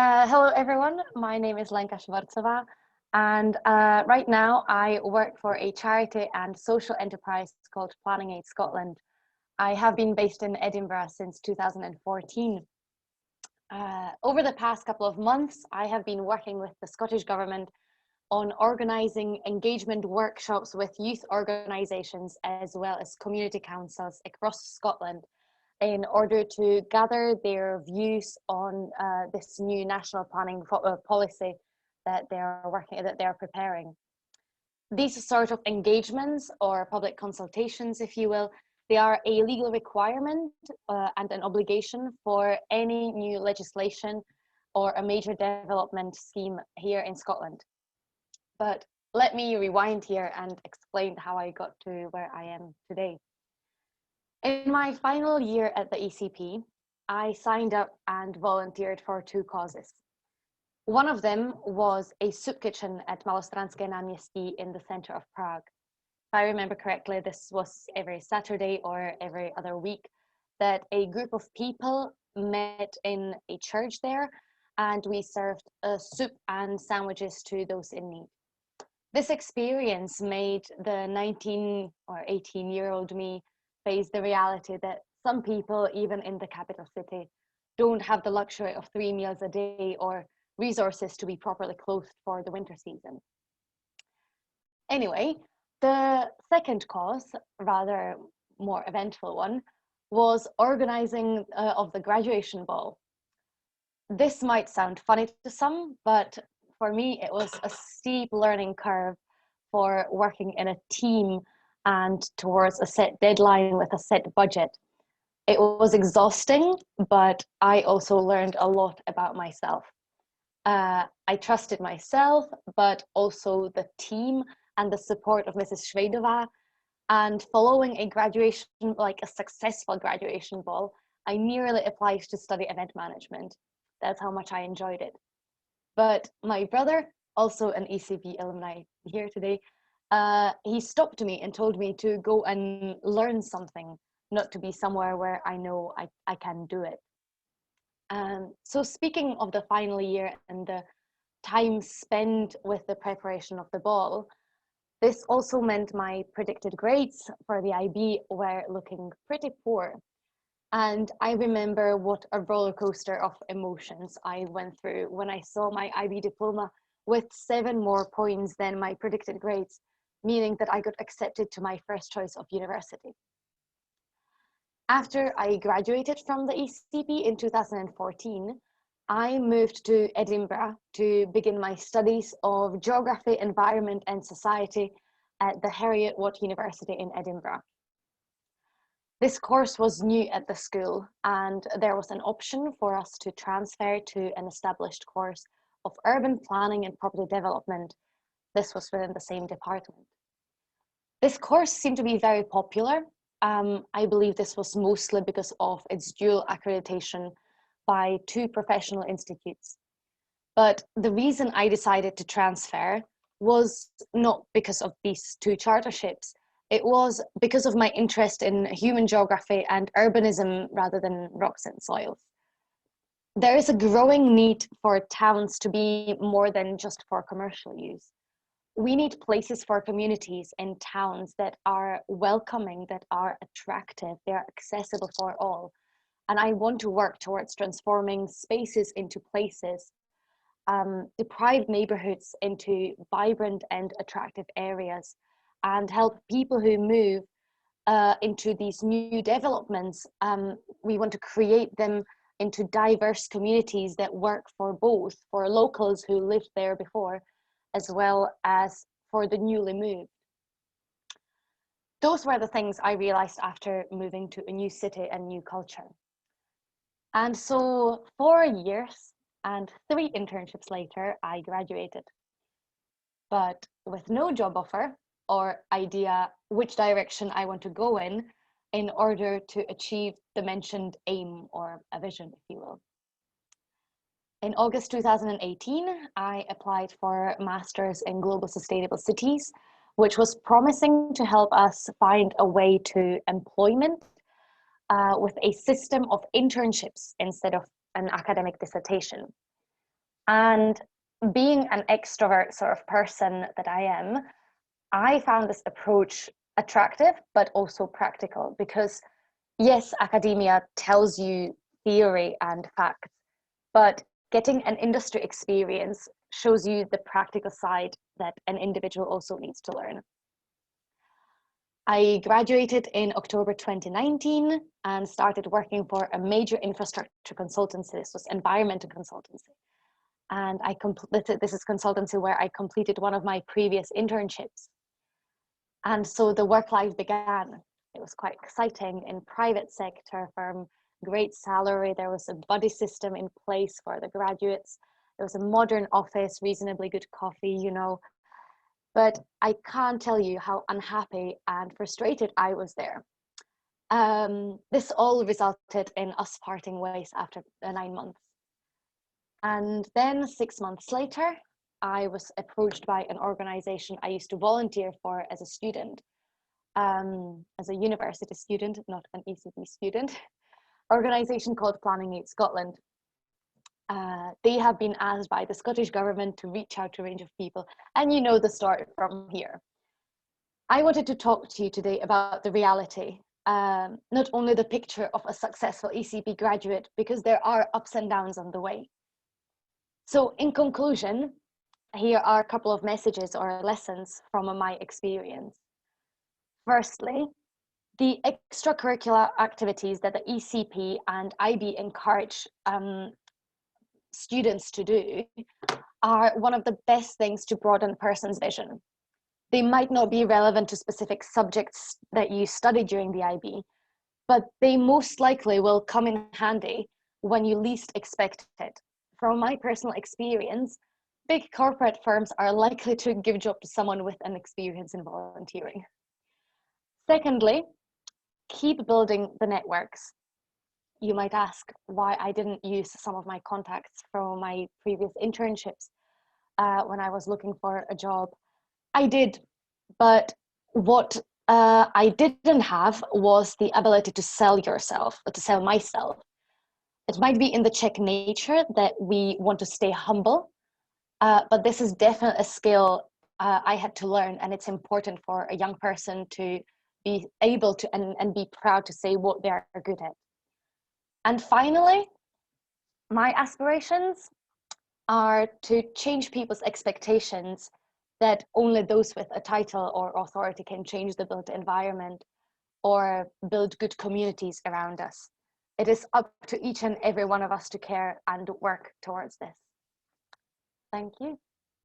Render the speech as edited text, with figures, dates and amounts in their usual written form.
Hello, everyone. My name is Lenka Švorcová, and right now I work for a charity and social enterprise called Planning Aid Scotland. I have been based in Edinburgh since 2014. Over the past couple of months, I have been working with the Scottish Government on organising engagement workshops with youth organisations as well as community councils across Scotland in order to gather their views on this new national planning policy that they're preparing. These sort of engagements or public consultations, if you will, they are a legal requirement and an obligation for any new legislation or a major development scheme here in Scotland. But let me rewind here and explain how I got to where I am today. In my final year at the ECP, I signed up and volunteered for two causes. One of them was a soup kitchen at Malostranské náměstí in the center of Prague. If I remember correctly, this was every Saturday or every other week that a group of people met in a church there, and we served soup and sandwiches to those in need. This experience made the 19 or 18-year-old me face the reality that some people, even in the capital city, don't have the luxury of 3 meals a day or resources to be properly clothed for the winter season. Anyway, the second cause, rather more eventful one, was organizing of the graduation ball. This might sound funny to some, but for me, it was a steep learning curve for working in a team and towards a set deadline with a set budget. It was exhausting, but I also learned a lot about myself. I trusted myself, but also the team and the support of Mrs. Švejdová. And following a graduation, like a successful graduation ball, I nearly applied to study event management. That's how much I enjoyed it. But my brother, also an ECP alumni here today, he stopped me and told me to go and learn something, not to be somewhere where I know I can do it. So speaking of the final year and the time spent with the preparation of the ball, this also meant my predicted grades for the IB were looking pretty poor. And I remember what a roller coaster of emotions I went through when I saw my IB diploma with 7 more points than my predicted grades, meaning that I got accepted to my first choice of university. After I graduated from the ECP in 2014, I moved to Edinburgh to begin my studies of Geography, Environment and Society at the Heriot-Watt University in Edinburgh. This course was new at the school, and there was an option for us to transfer to an established course of urban planning and property development. This was within the same department. This course seemed to be very popular. I believe this was mostly because of its dual accreditation by 2 professional institutes. But the reason I decided to transfer was not because of these 2 charterships. It was because of my interest in human geography and urbanism rather than rocks and soils. There is a growing need for towns to be more than just for commercial use. We need places for communities and towns that are welcoming, that are attractive, they are accessible for all. And I want to work towards transforming spaces into places, deprived neighborhoods into vibrant and attractive areas, and help people who move into these new developments. We want to create them into diverse communities that work for both, for locals who lived there before, as well as for the newly moved. Those were the things I realized after moving to a new city and new culture. And so 4 years and 3 internships later, I graduated. But with no job offer or idea which direction I want to go in order to achieve the mentioned aim or a vision, if you will. In August 2018, I applied for a Master's in Global Sustainable Cities, which was promising to help us find a way to employment with a system of internships instead of an academic dissertation. And being an extrovert sort of person that I am, I found this approach attractive, but also practical because, yes, academia tells you theory and facts, but getting an industry experience shows you the practical side that an individual also needs to learn. I graduated in October 2019 and started working for a major infrastructure consultancy. This was environmental consultancy. And this is consultancy where I completed one of my previous internships. And so the work life began. It was quite exciting in private sector firm, great salary. There was a buddy system in place for the graduates. There was a modern office, reasonably good coffee, you know. But I can't tell you how unhappy and frustrated I was there. This all resulted in us parting ways after 9 months. And then 6 months later, I was approached by an organization I used to volunteer for as a student, as a university student, not an ECB student, organization called Planning Aid Scotland. They have been asked by the Scottish government to reach out to a range of people, and you know the story from here. I wanted to talk to you today about the reality, not only the picture of a successful ECB graduate, because there are ups and downs on the way. So in conclusion, here are a couple of messages or lessons from my experience. Firstly, the extracurricular activities that the ECP and IB encourage students to do are one of the best things to broaden a person's vision. They might not be relevant to specific subjects that you study during the IB, but they most likely will come in handy when you least expect it. From my personal experience, big corporate firms are likely to give a job to someone with an experience in volunteering. Secondly, keep building the networks. You might ask why I didn't use some of my contacts from my previous internships when I was looking for a job. I did, but what I didn't have was the ability to sell yourself, or to sell myself. It might be in the Czech nature that we want to stay humble, but this is definitely a skill I had to learn, and it's important for a young person to be able to and be proud to say what they're good at. And finally, my aspirations are to change people's expectations that only those with a title or authority can change the built environment or build good communities around us. It is up to each and every one of us to care and work towards this. Thank you.